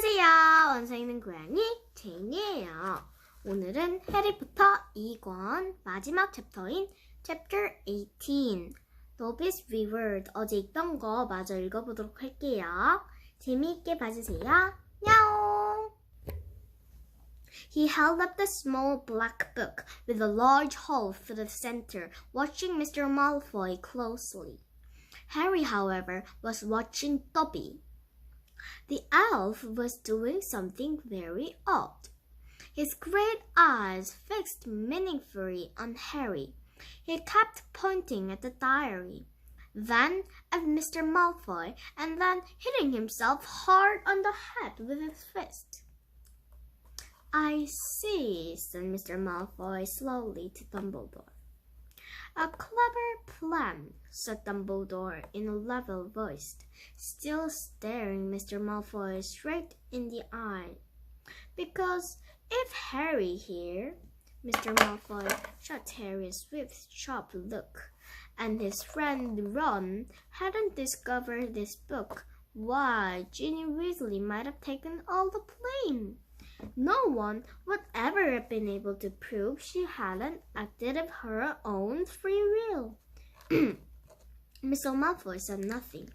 안녕하세요. 원서 읽는 고양이 제인이에요. 오늘은 해리포터 2권 마지막 챕터인 Chapter 18 Dobby's Reward. 어제 읽던 거 마저 읽어보도록 할게요. 재미있게 봐주세요. 야옹! He held up the small black book with a large hole through the center, watching Mr. Malfoy closely. Harry, however, was watching Dobby. The elf was doing something very odd. His great eyes fixed meaningfully on Harry. He kept pointing at the diary, then at Mr. Malfoy, and then hitting himself hard on the head with his fist. I see, said Mr. Malfoy slowly to Dumbledore. A clever plan, said Dumbledore in a level voice, still staring Mr. Malfoy straight in the eye. Because if Harry here, Mr. Malfoy shot Harry a swift, sharp look, and his friend Ron hadn't discovered this book, why, Ginny Weasley might have taken all the blame. No one would ever have been able to prove she hadn't acted of her own free will. Mr. Malfoy said nothing.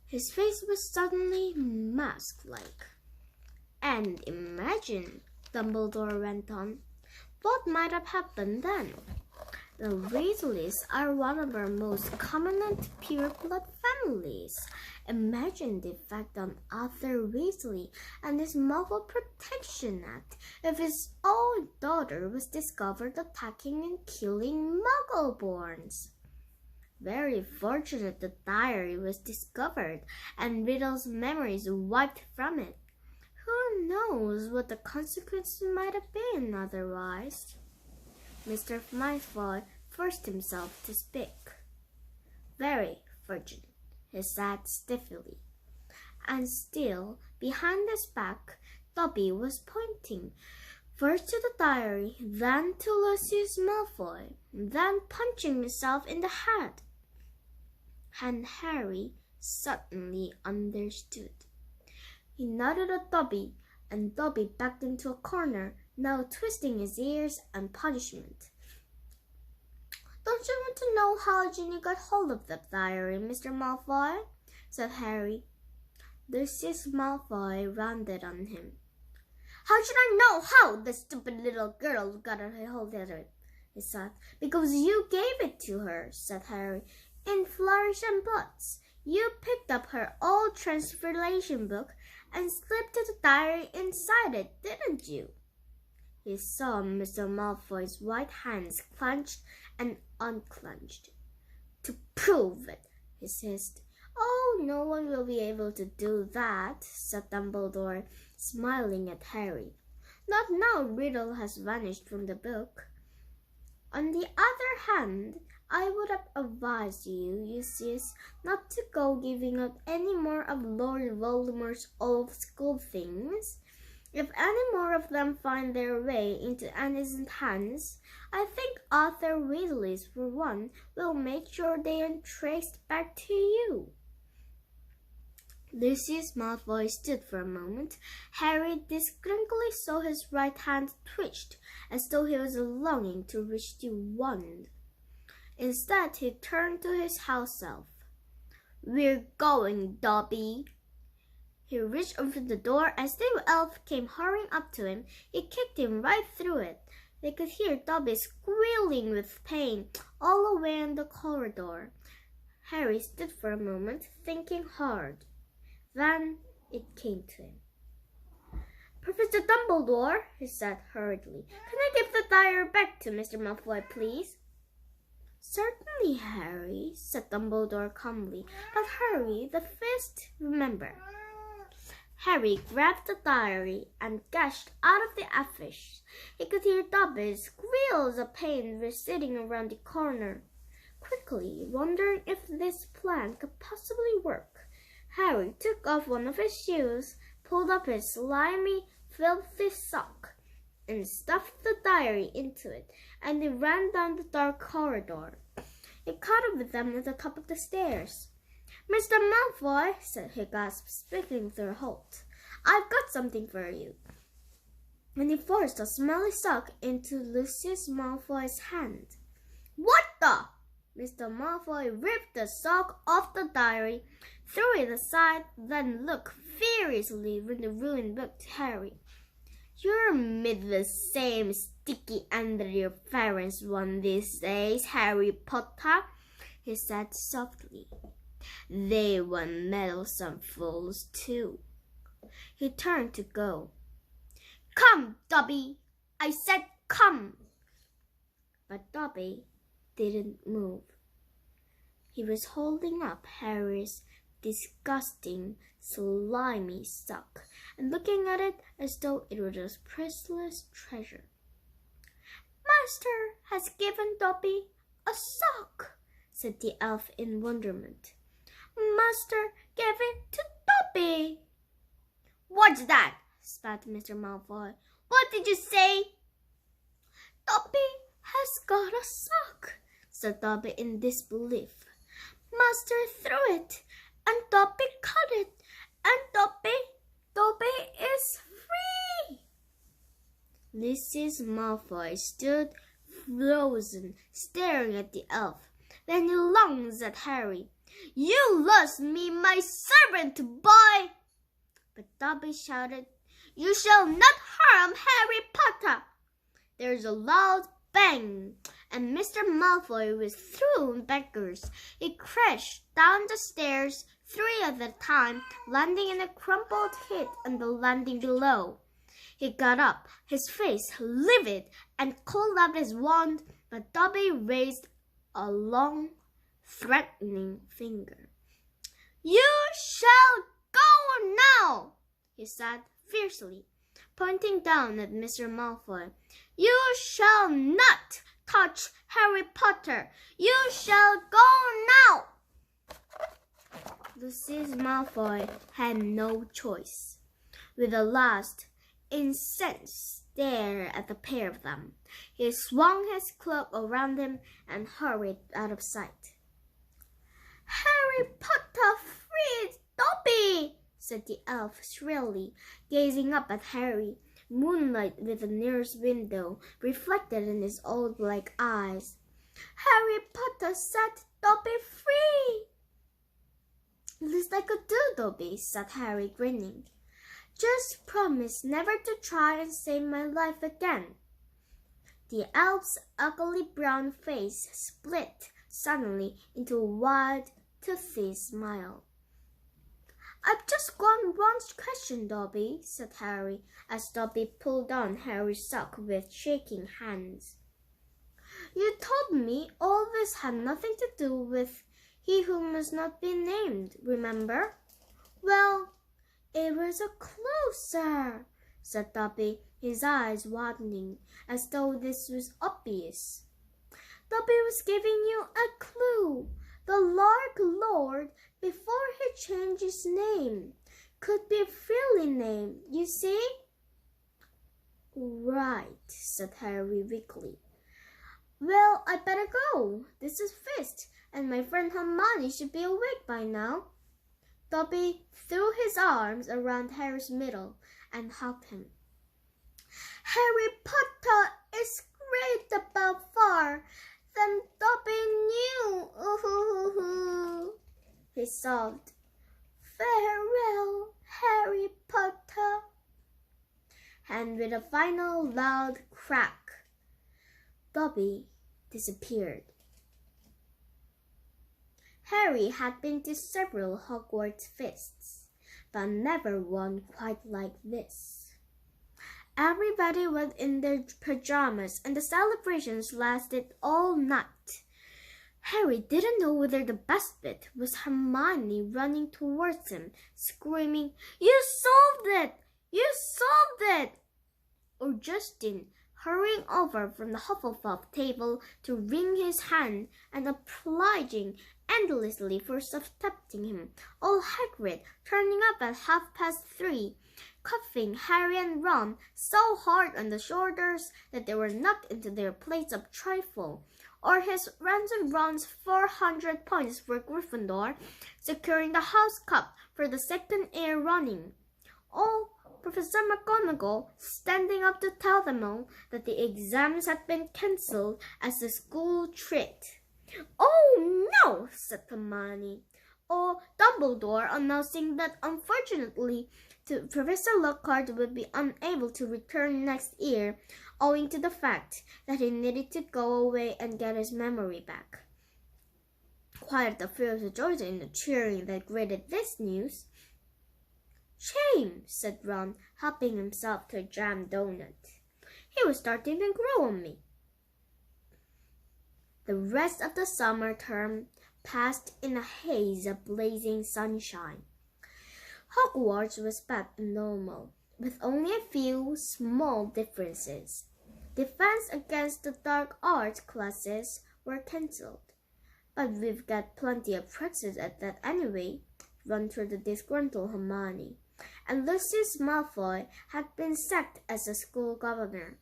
His face was suddenly mask-like. And imagine, Dumbledore went on, what might have happened then? The Weasleys are one of our most prominent pure-blood families. Imagine the effect on Arthur Weasley and his Muggle Protection Act if his own daughter was discovered attacking and killing Muggleborns. Very fortunate the diary was discovered and Riddle's memories wiped from it. Who knows what the consequences might have been otherwise? Mr. Malfoy forced himself to speak. Very fortunate, he said stiffly. And still, behind his back, Dobby was pointing, first to the diary, then to Lucius Malfoy, then punching himself in the head. And Harry suddenly understood. He nodded at Dobby, and Dobby backed into a corner, now twisting his ears in punishment. Don't you want to know how Ginny got hold of the diary, Mr. Malfoy? Said Harry. Lucius Malfoy rounded on him. How should I know how the stupid little girl got a hold of it? He said. Because you gave it to her, said Harry, in flourish and butts. You picked up her old translation book and slipped the diary inside it, didn't you? He saw Mr. Malfoy's white hands clenched and unclenched. To prove it, he hissed. Oh, no one will be able to do that, said Dumbledore, smiling at Harry. Not now Riddle has vanished from the book. On the other hand, I would have advised you, Lucius, not to go giving out any more of Lord Voldemort's old school things. If any more of them find their way into innocent hands, I think Arthur Weasley's, for one, will make sure they are traced back to you. Lucius Malfoy stood for a moment. Harry distinctly saw his right hand twitched, as though he was longing to reach the wand. Instead, he turned to his house elf. We're going, Dobby. He reached over the door. As the elf came hurrying up to him, he kicked him right through it. They could hear Dobby squealing with pain all the way in the corridor. Harry stood for a moment, thinking hard. Then it came to him. Professor Dumbledore, he said hurriedly, can I give the diary back to Mr. Malfoy, please? Certainly, Harry, said Dumbledore calmly. But hurry, the fist, remember. Harry grabbed the diary and dashed out of the office. He could hear Dobby's squeals of pain receding around the corner. Quickly, wondering if this plan could possibly work, Harry took off one of his shoes, pulled up his slimy, filthy sock, and stuffed the diary into it, and he ran down the dark corridor. He caught up with them at the top of the stairs. Mr. Malfoy, said he gasped, speaking through a halt. I've got something for you. And he forced a smelly sock into Lucius Malfoy's hand. What the? Mr. Malfoy ripped the sock off the diary, threw it aside, then looked furiously from the ruined book to Harry. You're made the same sticky under your parents one these days, Harry Potter, he said softly. They were meddlesome fools too. He turned to go. Come, Dobby! I said come! But Dobby didn't move. He was holding up Harry's disgusting, slimy sock and looking at it as though it was a priceless treasure. Master has given Dobby a sock, said the elf in wonderment. Master gave it to Dobby. What's that? Spat Mr. Malfoy. What did you say? Dobby has got a sock, said Dobby in disbelief. Master threw it, and Dobby cut it, and Dobby is free. Lucius Malfoy stood frozen, staring at the elf. Then he lunged at Harry. You lost me my servant, boy! But Dobby shouted, You shall not harm Harry Potter! There was a loud bang, and Mr. Malfoy was thrown backwards. He crashed down the stairs, 3 at a time, landing in a crumpled heap on the landing below. He got up, his face livid, and called out his wand, but Dobby raised a long, threatening finger. You shall go now, he said fiercely, pointing down at Mr. Malfoy. You shall not touch Harry Potter. You shall go now. Lucius Malfoy had no choice. With a last, incensed stare at the pair of them, he swung his cloak around him and hurried out of sight. Harry Potter freed Dobby, said the elf shrilly, gazing up at Harry. Moonlight with the nearest window reflected in his old black eyes. Harry Potter set Dobby free. Least I could do, Dobby, said Harry, grinning. Just promise never to try and save my life again. The elf's ugly brown face split suddenly into a wide, toothy smile. I've just got one question, Dobby, said Harry, as Dobby pulled on Harry's sock with shaking hands. You told me all this had nothing to do with he who must not be named, remember? Well, it was a clue, sir, said Dobby, his eyes widening, as though this was obvious. Dobby was giving you a clue. The Lark Lord, before he changed his name, could be freely named, you see? Right, said Harry weakly. Well, I better go. This is feast, and my friend Hermione should be awake by now. Dobby threw his arms around Harry's middle and hugged him. Harry Potter is great above far than Dobby knew. He sobbed. Farewell, Harry Potter. And with a final loud crack, Dobby disappeared. Harry had been to several Hogwarts feasts, but never one quite like this. Everybody was in their pajamas, and the celebrations lasted all night. Harry didn't know whether the best bit was Hermione running towards him, screaming, You solved it! You solved it! Or Justin hurrying over from the Hufflepuff table to wring his hand and obliging endlessly for substituting him, or Hagrid turning up at 3:30, cuffing Harry and Ron so hard on the shoulders that they were knocked into their plates of trifle, or his ransom Ron's 400 points for Gryffindor, securing the house cup for the second year running. Oh, Professor McGonagall, standing up to tell them all that the exams had been cancelled as a school treat. Oh, no, said Hermione. Or Dumbledore announcing that unfortunately Professor Lockhart would be unable to return next year owing to the fact that he needed to go away and get his memory back. Quiet the fears of George in the cheering that greeted this news. Shame, said Ron, helping himself to a jam donut. He was starting to grow on me. The rest of the summer term passed in a haze of blazing sunshine. Hogwarts was back to normal, with only a few small differences. Defense against the dark arts classes were cancelled. But we've got plenty of practice at that anyway, Ron told the disgruntled Hermione. And Lucius Malfoy had been sacked as a school governor.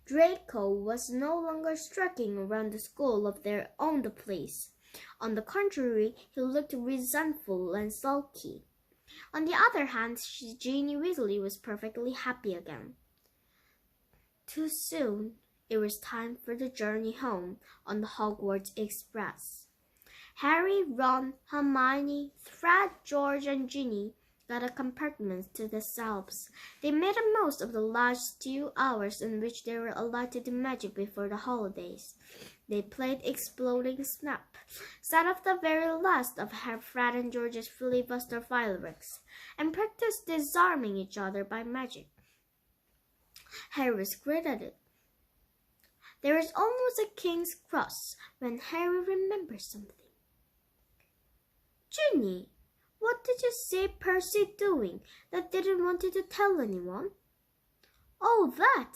Draco was no longer striking around the school of their own place. On the contrary, he looked resentful and sulky. On the other hand, Ginny Weasley was perfectly happy again. Too soon, it was time for the journey home on the Hogwarts Express. Harry, Ron, Hermione, Fred, George, and Ginny got a compartment to themselves. They made the most of the last 2 hours in which they were allowed to do magic before the holidays. They played Exploding Snap, set off the very last of Fred and George's filibuster fireworks, and practiced disarming each other by magic. Harry was great at it. There was almost a king's cross when Harry remembered something. Ginny, what did you see Percy doing that didn't want you to tell anyone? Oh, that,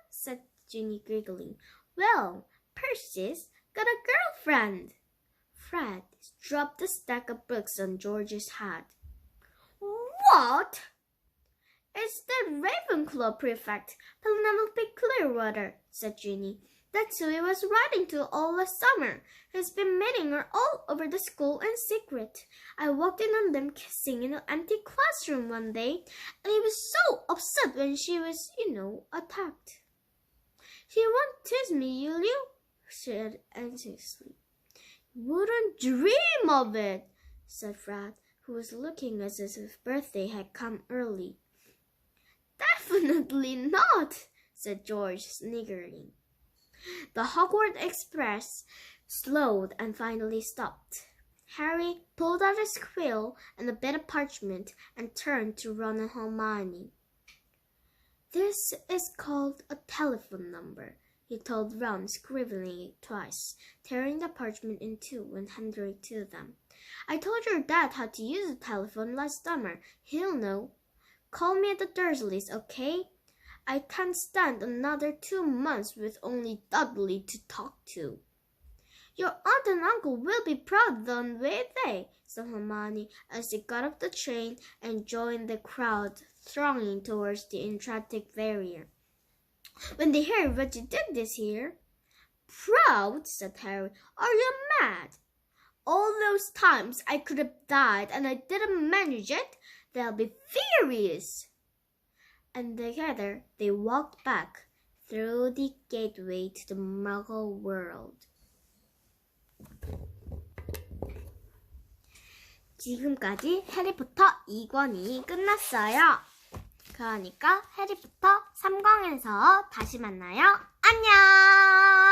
said Ginny, giggling. Well, Percy's got a girlfriend. Fred dropped the stack of books on George's head. What? It's the Ravenclaw prefect, Penelope Clearwater, said Ginny. That's who he was writing to all last summer. He's been meeting her all over the school in secret. I walked in on them kissing in an empty classroom one day, and he was so upset when she was, attacked. She won't tease me, will you? She said anxiously. Wouldn't dream of it, said Fred, who was looking as if his birthday had come early. Definitely not, said George, sniggering. The Hogwarts Express slowed and finally stopped. Harry pulled out his quill and a bit of parchment and turned to Ron and Hermione. This is called a telephone number, he told Ron, scribbling it twice, tearing the parchment in two and handing it to them. I told your dad how to use a telephone last summer. He'll know. Call me at the Dursleys, okay? I can't stand another 2 months with only Dudley to talk to. Your aunt and uncle will be proud, won't they? said Hermione as they got off the train and joined the crowd thronging towards the Enchanted Barrier. When they heard what you did this year. Proud, said Harry. Are you mad? All those times I could have died and I didn't manage it, they'll be furious. And together they walked back through the gateway to the Muggle world. 지금까지 해리포터 2권이 끝났어요. 그러니까 해리포터 3권에서 다시 만나요. 안녕!